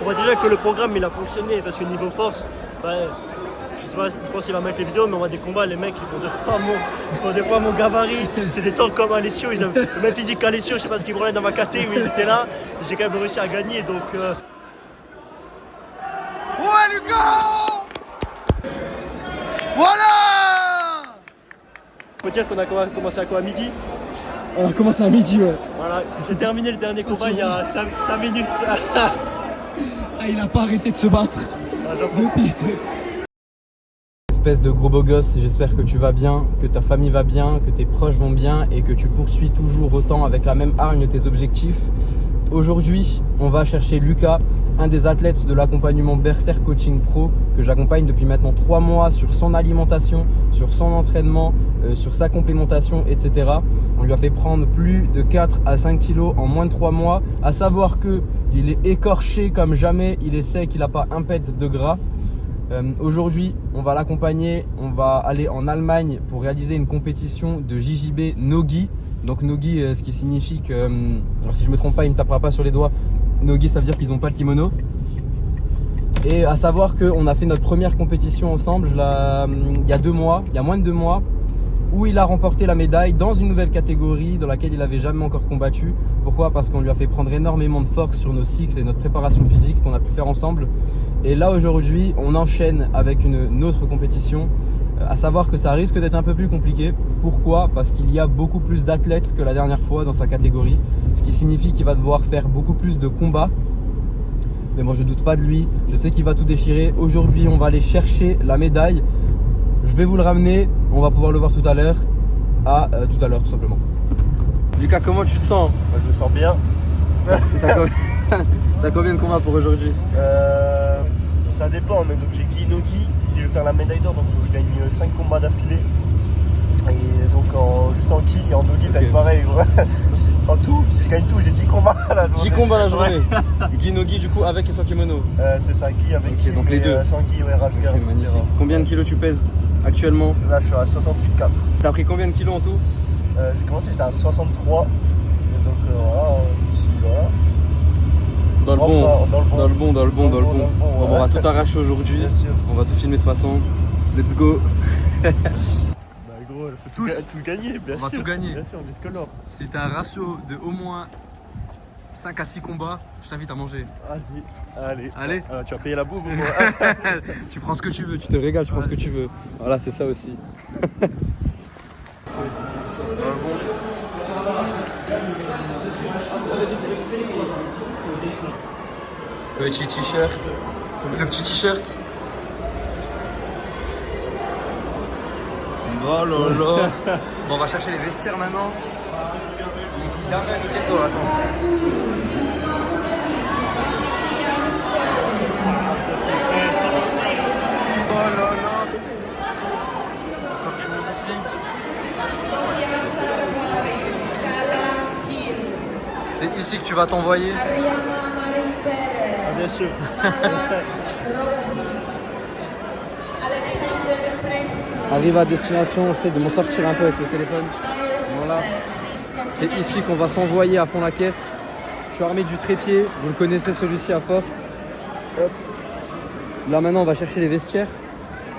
On voit déjà que le programme il a fonctionné parce que niveau force, je sais pas, je pense qu'il va mettre les vidéos, mais on voit des combats, les mecs ils font des fois mon gabarit, c'est des temps comme Alessio, ils ont le même physique qu'Alessio, je sais pas ce qu'ils prenaient dans ma caté, mais ils étaient là, j'ai quand même réussi à gagner donc. Ouais Lucas! Voilà! Faut dire qu'on a commencé à quoi, à midi? On a commencé à midi, ouais. Voilà, j'ai terminé le dernier combat il y a 5 minutes. Ah, il a pas arrêté de se battre. Depuis. Espèce de gros beau gosse, j'espère que tu vas bien, que ta famille va bien, que tes proches vont bien et que tu poursuis toujours autant avec la même hargne tes objectifs. Aujourd'hui, on va chercher Lucas, un des athlètes de l'accompagnement Berserk Coaching Pro que j'accompagne depuis maintenant 3 mois sur son alimentation, sur son entraînement, sur sa complémentation, etc. On lui a fait prendre plus de 4 à 5 kilos en moins de 3 mois. À savoir qu'il est écorché comme jamais, il est sec, il n'a pas un pet de gras. Aujourd'hui, on va l'accompagner, on va aller en Allemagne pour réaliser une compétition de JJB Nogi. Donc Nogi, ce qui signifie que, alors si je ne me trompe pas, il ne tapera pas sur les doigts. Nogi, ça veut dire qu'ils n'ont pas le kimono. Et à savoir qu'on a fait notre première compétition ensemble il y a 2 mois, il y a moins de 2 mois, où il a remporté la médaille dans une nouvelle catégorie dans laquelle il n'avait jamais encore combattu. Pourquoi? Parce qu'on lui a fait prendre énormément de force sur nos cycles et notre préparation physique qu'on a pu faire ensemble. Et là aujourd'hui, on enchaîne avec une autre compétition, à savoir que ça risque d'être un peu plus compliqué. Pourquoi? Parce qu'il y a beaucoup plus d'athlètes que la dernière fois dans sa catégorie, ce qui signifie qu'il va devoir faire beaucoup plus de combats. Mais moi je doute pas de lui, je sais qu'il va tout déchirer. Aujourd'hui on va aller chercher la médaille. Je vais vous le ramener, on va pouvoir le voir tout à l'heure. Tout à l'heure tout simplement. Lucas, comment tu te sens? Moi, je me sens bien. T'as combien de combats pour aujourd'hui? Ça dépend, mais donc j'ai Guy Nogi, si je veux faire la médaille d'or, donc il faut que je gagne 5 combats d'affilée. Et donc juste en Ki et en Nogi ça va être pareil. En tout, si je gagne tout, j'ai 10 combats la journée. 10 combats la journée. Guy Nogi du coup avec et sans kimono. C'est ça, Guy avec Ki, donc les deux. Sans Guy, ouais, rage guard, magnifique. etc. Combien de kilos tu pèses actuellement? Là je suis à 68,4. T'as pris combien de kilos en tout? J'ai commencé, j'étais à 63. Et donc voilà, ici, voilà. Dans le bon. On va tout arracher aujourd'hui. Bien sûr. On va tout filmer de toute façon. Let's go. Bah gros, il faut tout gagner, bien sûr. On va tout gagner. Bien sûr, on disque l'or. Si t'as un ratio de au moins 5 à 6 combats, je t'invite à manger. Allez. Tu vas payer la bouffe ou quoi? Tu prends ce que tu veux, tu te régales, tu prends ce que tu veux. Voilà, c'est ça aussi. Petit t-shirt. Le petit t-shirt. Oh là là. Bon, on va chercher les vestiaires maintenant. Oh, attends. Oh là là. Encore du monde ici. C'est ici que tu vas t'envoyer. Bien sûr. Arrive à destination, j'essaie de m'en sortir un peu avec le téléphone. Voilà. C'est ici qu'on va s'envoyer à fond la caisse. Je suis armé du trépied, vous le connaissez celui-ci à force. Hop. Là maintenant on va chercher les vestiaires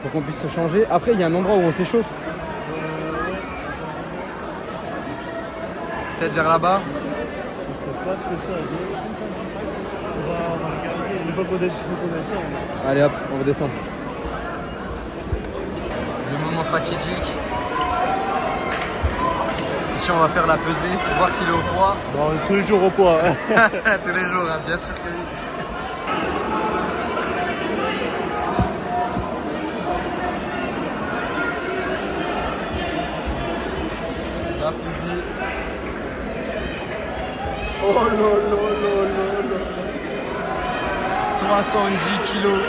pour qu'on puisse se changer. Après il y a un endroit où on s'échauffe. Peut-être vers là-bas. Je sais pas ce que ça veut. On va regarder. Il faut qu'on descende. Allez hop, on redescend. Le moment fatidique. Ici on va faire la pesée pour voir s'il est au poids. Bon, tous les jours au poids. Tous les jours, hein, bien sûr que oui. La pesée. Oh là là là là là. 70 kilos.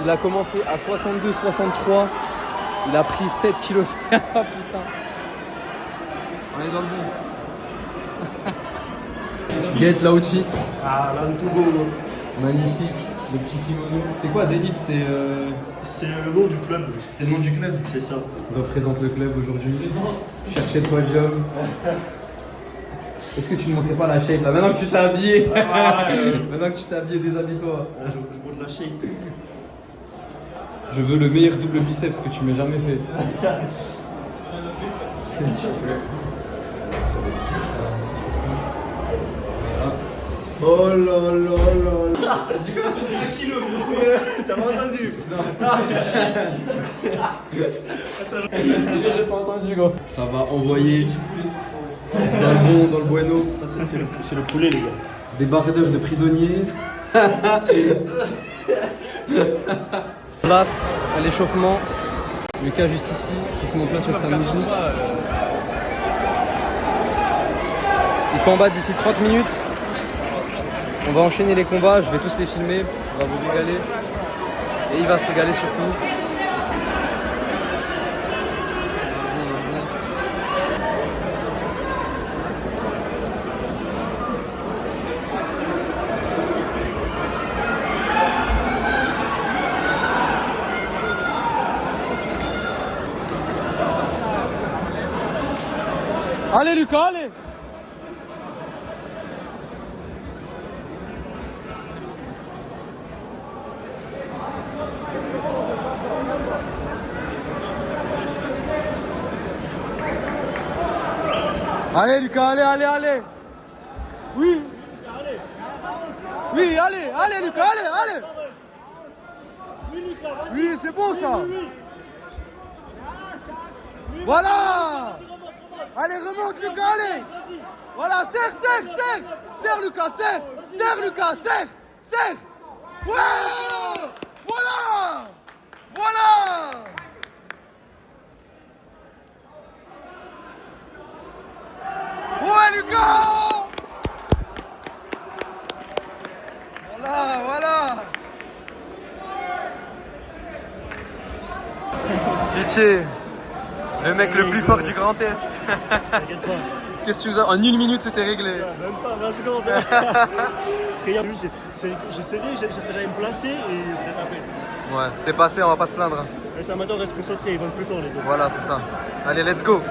Il a commencé à 62, 63. Il a pris 7 kilos. Ah putain. On est dans le bon. Get l'outfit. Ah, là, tout beau. Magnifique. Le petit kimono. C'est quoi Zénith? C'est le nom du club. C'est le nom du club? C'est ça. On représente le club aujourd'hui. Chercher le podium. Est-ce que tu ne montrais pas la shape là? Maintenant que tu t'es habillé. Maintenant que tu t'es habillé, déshabille-toi. Je monte la shape. Je veux le meilleur double biceps que tu m'aies jamais fait. Oh là là là. T'as dit quoi? T'as dit un kilo, gros. T'as pas entendu? Non. Déjà, j'ai pas entendu, gros. Ça va envoyer dans le bon, dans le bueno. Ça, c'est le poulet, les gars. Des barres d'œufs de prisonniers. Place à l'échauffement. Lucas juste ici, qui se met en place avec sa musique. Il combat d'ici 30 minutes. On va enchaîner les combats, je vais tous les filmer, on va vous régaler. Et il va se régaler surtout. Allez Lucas, allez. Allez Lucas, allez. Oui. Oui, allez Lucas, allez. Oui, c'est bon ça. Voilà. Allez, remonte Lucas, allez. Voilà, serre Lucas, serre Lucas, serre. Ouais. Voilà. Ouais Lucas. Voilà. Pitié, le mec le plus fort du Grand Est. T'inquiète pas. Qu'est-ce que tu nous as... En 1 minute, c'était réglé. Même pas 20 secondes. Regarde, j'allais me placer et peut-être après. Ouais, c'est passé, on va pas se plaindre. Les amateurs restent concentrés, ils vont plus fort les autres. Voilà, c'est ça. Allez, let's go.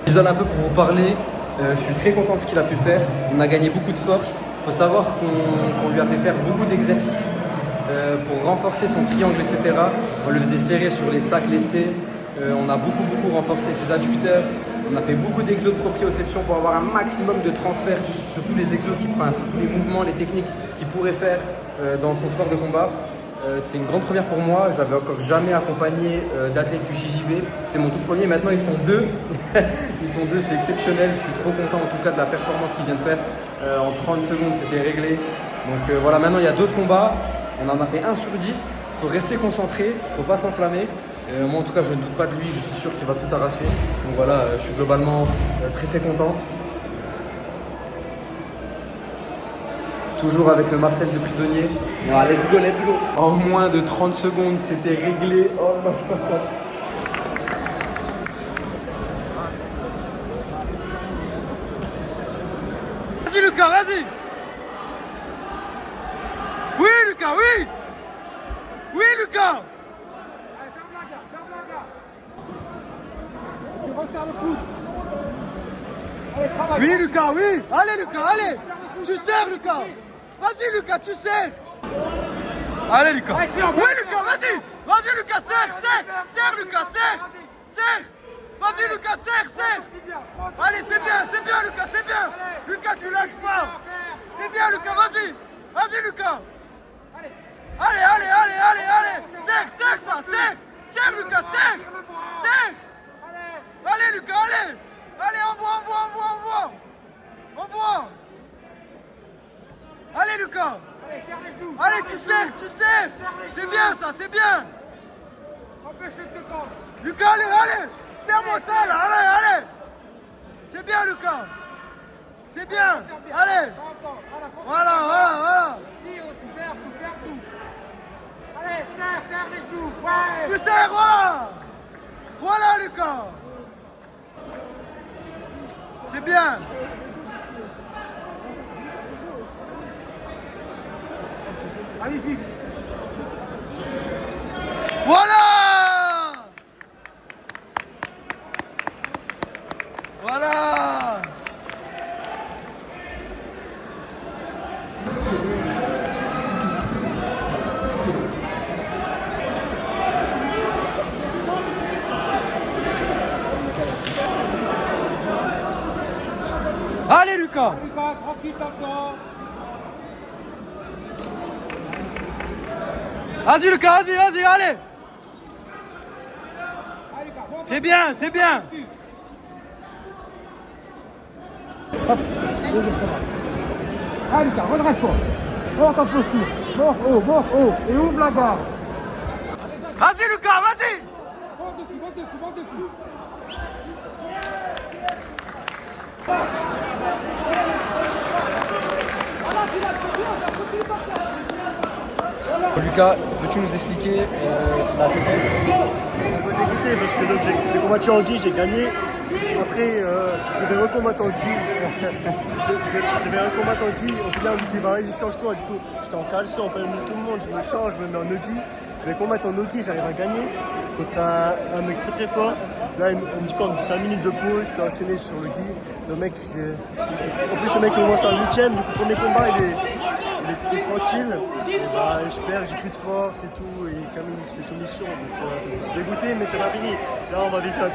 Isole un peu pour vous parler. Je suis très content de ce qu'il a pu faire. On a gagné beaucoup de force. Il faut savoir qu'on lui a fait faire beaucoup d'exercices pour renforcer son triangle, etc. On le faisait serrer sur les sacs lestés. On a beaucoup renforcé ses adducteurs. On a fait beaucoup d'exos de proprioception pour avoir un maximum de transfert sur tous les exos, sur tous les mouvements, les techniques qu'il pourrait faire dans son sport de combat. C'est une grande première pour moi. Je n'avais encore jamais accompagné d'athlètes du JJB. C'est mon tout premier. Maintenant, ils sont deux. Ils sont deux, c'est exceptionnel. Je suis trop content en tout cas de la performance qu'il vient de faire. En 30 secondes, c'était réglé. Donc voilà, maintenant, il y a d'autres combats. On en a fait 1 sur 10. Il faut rester concentré. Il ne faut pas s'enflammer. Moi, en tout cas, je ne doute pas de lui. Je suis sûr qu'il va tout arracher. Donc voilà, je suis globalement très content. Toujours avec le Marcel de prisonnier. Ah, let's go. En moins de 30 secondes, c'était réglé. Oh my God. Vas-y Lucas, vas-y. Oui Lucas, oui. Oui Lucas. Oui Lucas, oui. Allez Lucas, allez. Tu serres Lucas. Vas-y Lucas, tu serres. Allez Lucas. Oui Lucas, vas-y. Vas-y Lucas, serre Lucas, serre. Vas-y Lucas, serre. Allez, c'est bien Lucas, c'est bien. Lucas, tu lâches pas. C'est bien Lucas, vas-y Lucas. Allez. Serre ça, serre Lucas, serre. Allez Lucas, allez. Allez, envoie. Allez Lucas. Allez, tu serres. C'est bien ça, c'est bien. Lucas, allez. Serre-moi ça là, allez. C'est bien Lucas. C'est bien. Allez. Voilà. Allez, serre les joues. Ouais. Tu serres, voilà Lucas. C'est bien. Magnifique. Voilà. Lucas. Lucas, tranquille, t'entends. Vas-y Lucas, vas-y, allez. C'est bien, c'est bien. Allez, Lucas, redresse-toi. Mort ta posture. Mort haut. Et ouvre la barre. Vas-y Lucas, vas-y. Monte dessus. Lucas, peux-tu nous expliquer la défaite? On m'a dégoûté parce que donc, j'ai combattu en gi, j'ai gagné. Après, je devais recombattre en gi. je devais recombattre en gi. Au final, on me dit, bah vas-y, change-toi. Du coup, j'étais en caleçon, en plein milieu de tout le monde. Je me change, je me mets en no-gi. Je vais combattre en no-gi, j'arrive à gagner contre un mec très fort. Là, on me dit quoi? On me dit 5 minutes de pause, je suis enchaîné sur le gi. Le mec, en plus, le mec commence en 8ème. Du coup, le premier combat, il est tranquille. Et bah, je perds, j'ai plus de force et tout. Et Camille, il se fait soumission. Donc, dégoûté, mais c'est pas fini. Là, on va viser la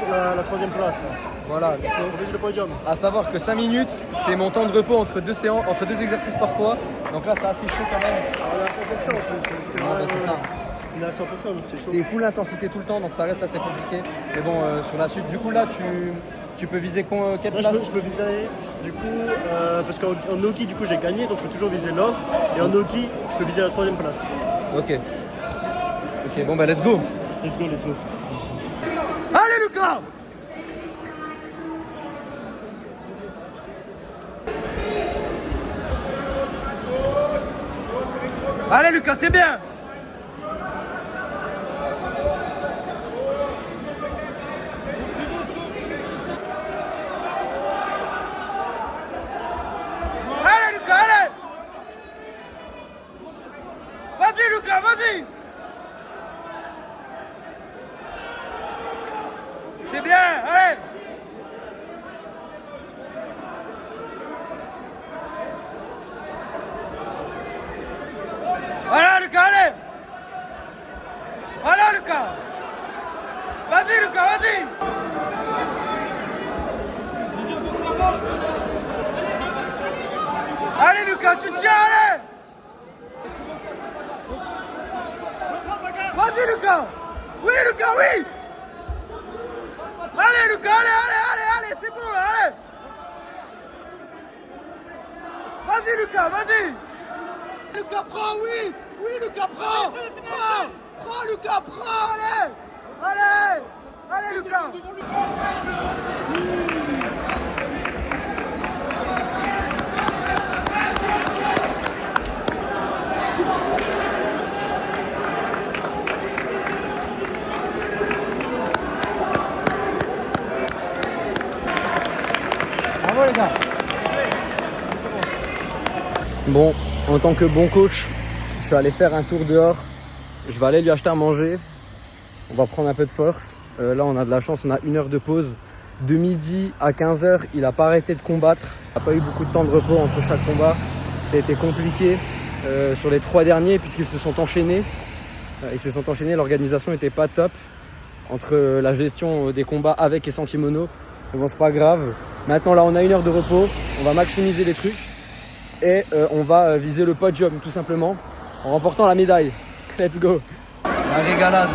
3ème place. Là. Voilà, On vise le podium. à savoir que 5 minutes, c'est mon temps de repos entre deux séances, entre deux exercices parfois. Donc là, c'est assez chaud quand même. On est à 100% en plus. Donc, Ouais, c'est ça. On est à 100%, donc c'est chaud. T'es full intensité tout le temps, donc ça reste assez compliqué. Mais bon, sur la suite, du coup là, tu peux viser quelle Moi, place? je peux viser, du coup, parce qu'en no-gi, du coup, j'ai gagné, donc je peux toujours viser l'or. Et en no-gi, je peux viser la 3ème place. Ok. Ok, bon bah let's go. Let's go. Allez Lucas. Allez Lucas, c'est bien. Allez Lucas, allez. Vas-y Lucas, vas-y. C'est bien, allez. Voilà Lucas, allez. Voilà Lucas. Vas-y Lucas, vas-y. Allez Lucas, tu tiens, allez. Vas-y Lucas. Oui Lucas, oui. Allez Lucas, allez, c'est bon là, allez. Vas-y Lucas, vas-y. Lucas, prends, oui, Lucas, prends. Prends Lucas, prends, allez Lucas. Bravo les gars. Bon, en tant que bon coach, je suis allé faire un tour dehors. Je vais aller lui acheter à manger. On va prendre un peu de force. Là, on a de la chance, on a 1 heure de pause. De midi à 15h, il n'a pas arrêté de combattre. Il n'a pas eu beaucoup de temps de repos entre chaque combat. Ça a été compliqué sur les 3 derniers puisqu'ils se sont enchaînés. L'organisation n'était pas top entre la gestion des combats avec et sans kimono. Mais bon, c'est pas grave. Maintenant, là, on a 1 heure de repos. On va maximiser les trucs. Et on va viser le podium tout simplement en remportant la médaille. Let's go. La régalade.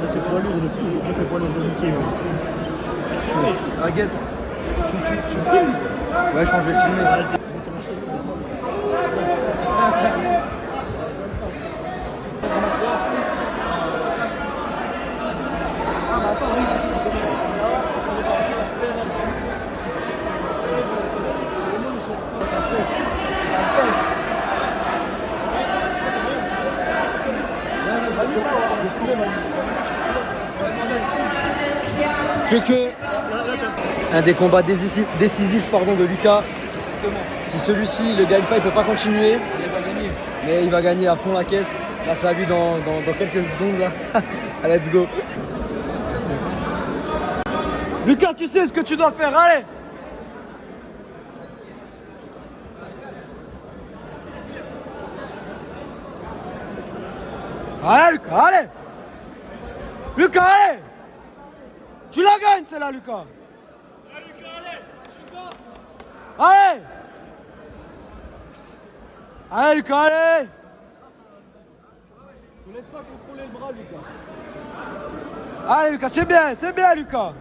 Là, c'est poids lourd de fou. Quand le poids lourd de Mickey. Baguette. Tu filmes? Ouais, je pense que je vais filmer. Vas-y. C'est que un des combats décisifs de Lucas. Si celui-ci le gagne pas, il peut pas continuer. Mais il va gagner à fond la caisse. Là, c'est à lui dans quelques secondes. Là. Let's go. Lucas, tu sais ce que tu dois faire, allez. Allez, Lucas, allez. Lucas, allez. Tu la gagnes, celle-là, Lucas. Allez. Allez, Lucas, allez. Ne laisse pas contrôler le bras, Lucas. Allez, Lucas, c'est bien, Lucas.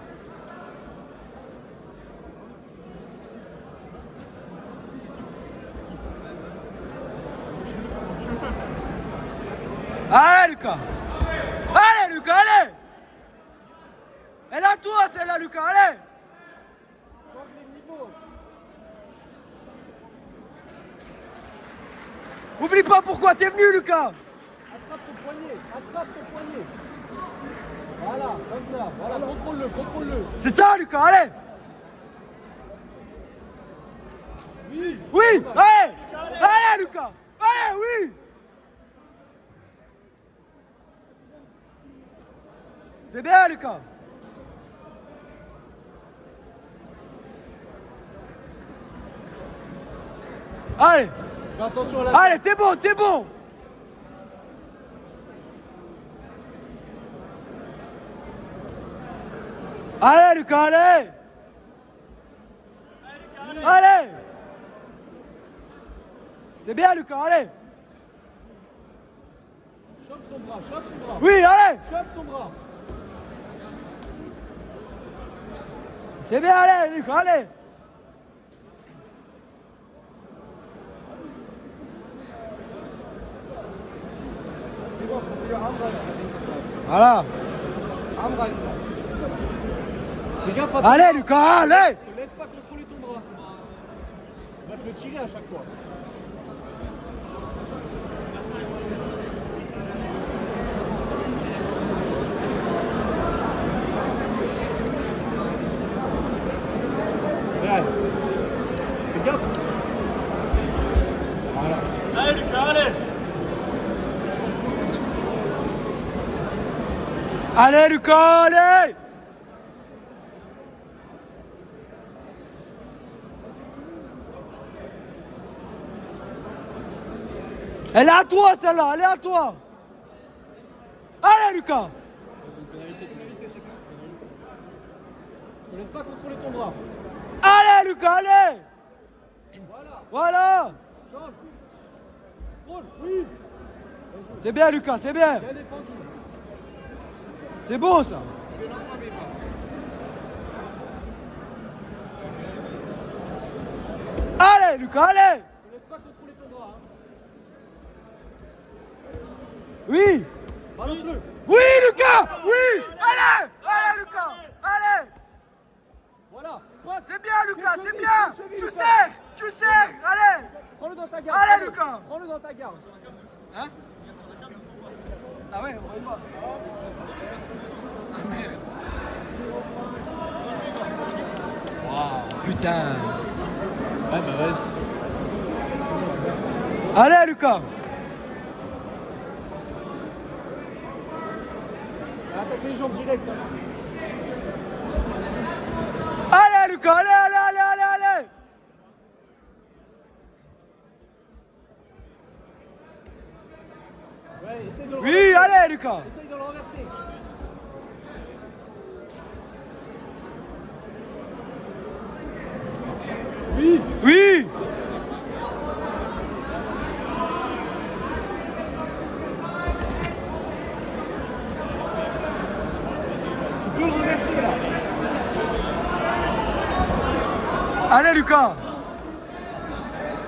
Allez, Lucas. Allez, Lucas, allez. Elle est à toi, celle-là, Lucas, allez. Oublie pas pourquoi t'es venu, Lucas. Attrape ton poignet, attrape ton poignet. Voilà, comme ça, voilà, contrôle-le, contrôle-le. C'est ça, Lucas, allez. Oui, allez. Allez, Lucas. Allez, oui. C'est bien, Lucas. Allez. Fais attention à la Allez, t'es bon, t'es bon. Allez, Lucas, allez. Allez. C'est bien, Lucas, allez. Chope son bras, chope son bras. Oui, allez. Chope son bras. C'est bien, allez, Lucas, allez. Voilà. Fais gaffe, Allez, Lucas, allez. ne laisse pas contrôler ton bras. Tu vas te le tirer à chaque fois. Regarde. Fais gaffe. Voilà. Allez, Lucas, allez. Allez, Lucas, allez. Elle est à toi, celle-là, elle est à toi. Allez, Lucas. Ne laisse pas contrôler ton bras. Allez, Lucas, allez. Voilà. Change. Contrôle, oui. C'est bien, Lucas, c'est bien. Bien défendu. C'est beau, ça. Allez, Lucas, allez. Ne laisse pas contrôler ton bras. Hein. Oui. Balance-le. Oui, Lucas. Oui. Allez. Allez, Lucas. Allez. Voilà. C'est bien, Lucas, c'est bien. Tu serres. Allez. Prends-le dans ta garde. Allez, Prends-le. Lucas. Prends-le dans ta garde. Hein? Ah ouais, on va. Putain. Ouais, bah ouais. Allez, Lucas. Attaque les jambes direct. Hein. Allez, Lucas, allez. Ouais, essaye de le Oui, renverser. allez, Lucas. Essaye de le renverser. Oui. Tu peux le renverser là. Allez, Lucas.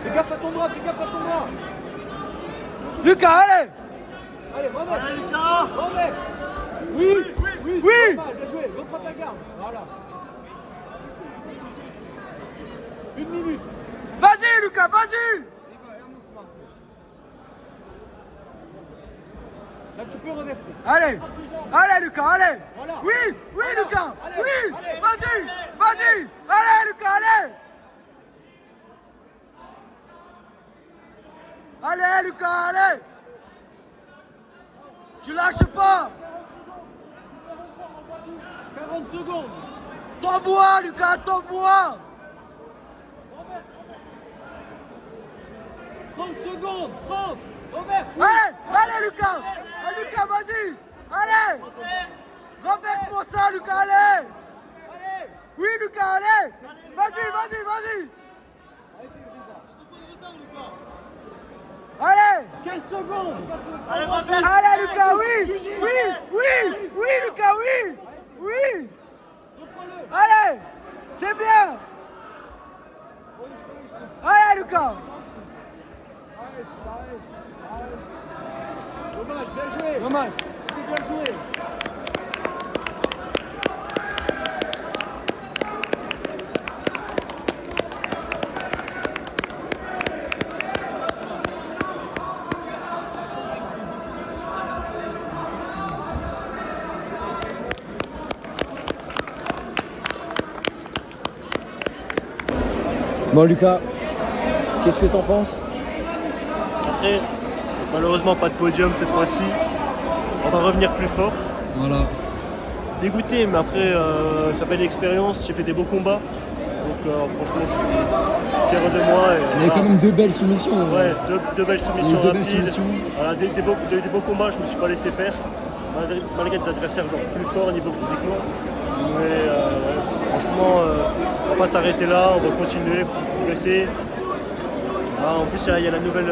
Fais gaffe à ton bras, fais gaffe à ton bras. Lucas, allez. Allez, renverse. Allez, Lucas. Renverse. Oui. Pas mal, bien joué. Reprends ta garde. Voilà. 1 minute. Vas-y, Lucas, vas-y. Là, tu peux renverser. Allez, Lucas, allez. Voilà. Oui, Voilà. Lucas. Allez, Oui. allez. Vas-y. Allez, Lucas, allez. Allez, Lucas, allez. Tu lâches pas. 40 secondes. T'envoies, Lucas, t'envoies. 30 secondes, 30. Robert, Allez, Lucas. Allez, Lucas, vas-y. Allez. Renverse-moi ça, Lucas, allez. Oui, Lucas, allez. Vas-y, vas-y, vas-y. Allez. 15 secondes. Allez, Lucas, oui. Oui, oui, oui, Lucas, oui. Oui. Allez. C'est bien. Allez, Lucas. Dommage, bien joué. Dommage. C'était bien joué. Bon Lucas, qu'est-ce que t'en penses? Après, malheureusement pas de podium cette fois-ci. On va revenir plus fort. Voilà. Dégoûté, mais après ça fait l'expérience, j'ai fait des beaux combats. Donc franchement je suis fier de moi. Et, Il y avait quand même 2 belles soumissions. Ouais, deux belles soumissions deux belles rapides. soumissions. Voilà, des beaux combats, je me suis pas laissé faire. Malgré des adversaires genre plus forts au niveau physiquement. Mais ouais, franchement, on va pas s'arrêter là, on va continuer, progresser. Voilà, en plus il y a la nouvelle.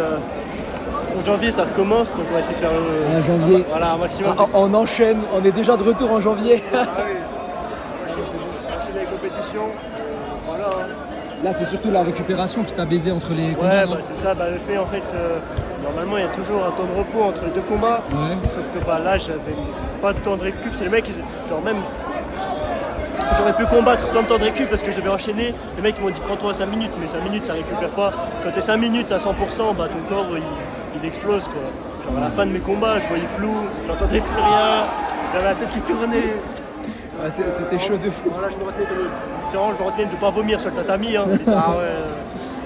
En janvier ça recommence, donc on va essayer de faire janvier. voilà, un maximum. On enchaîne, on est déjà de retour en janvier. Ah oui. Enchaîner les compétitions. Voilà. Là c'est surtout la récupération qui t'a baisé entre les combats. Ouais, bah, c'est ça, bah, le fait en fait, normalement il y a toujours un temps de repos entre les deux combats. Ouais. Sauf que bah, là j'avais pas de temps de récup, c'est les mecs, genre même. J'aurais pu combattre sans temps de récup parce que je devais enchaîner. Les mecs ils m'ont dit prends-toi 5 minutes, mais 5 minutes ça récupère pas. Quand t'es 5 minutes à 100%, bah, ton corps il explose quoi. Genre, à la fin de mes combats, je voyais flou, j'entendais plus rien, j'avais la tête qui tournait. Ouais, c'était chaud de fou. Voilà, je me retenais de ne pas vomir sur le tatami. Hein. Ah ouais.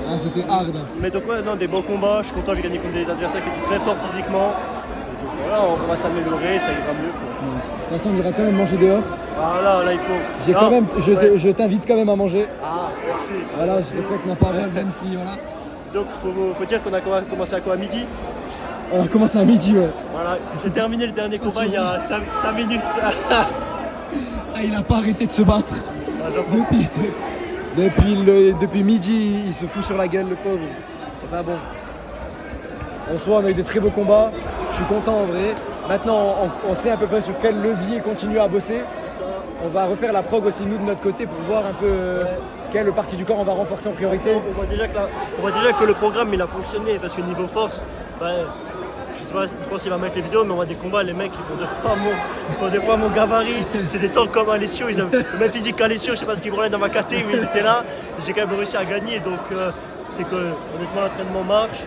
Ah, c'était hard. Mais donc ouais, non, des beaux combats, je suis content, j'ai gagné contre des adversaires qui étaient très forts physiquement. Donc voilà, on va s'améliorer, ça ira mieux quoi. De toute façon, on ira quand même manger dehors. Voilà, là il faut. J'ai Non, quand même, ouais. je t'invite quand même à manger. Ah, merci. Voilà, je respecte ma parole, même si voilà. Donc faut dire qu'on a commencé à quoi, à midi. On a commencé à midi, ouais. Voilà, j'ai terminé le dernier combat il y a 5 minutes. Ah, il a pas arrêté de se battre. Ah, genre, Depuis midi, il se fout sur la gueule, le pauvre. Enfin bon. En soi, on a eu des très beaux combats. Je suis content en vrai. Maintenant, on sait à peu près sur quel levier continuer à bosser. On va refaire la prog aussi, nous, de notre côté, pour voir un peu quelle partie du corps on va renforcer en priorité. on voit déjà que le programme il a fonctionné parce que niveau force, bah, je pense qu'il va mettre les vidéos, mais on voit des combats, les mecs ils font des fois mon gabarit. C'est des temps comme Alessio, ils ont le même physique qu'Alessio, je sais pas ce qu'ils branlaient dans ma caté, mais ils étaient là. J'ai quand même réussi à gagner, donc c'est que honnêtement l'entraînement marche.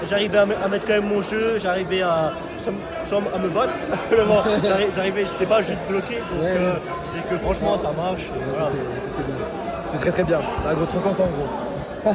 J'arrivais à mettre quand même mon jeu, j'arrivais à me battre, simplement. J'étais pas juste bloqué, donc c'est que franchement ça marche. Voilà. C'était bien. C'est très très bien. Là, gros, trop content, gros.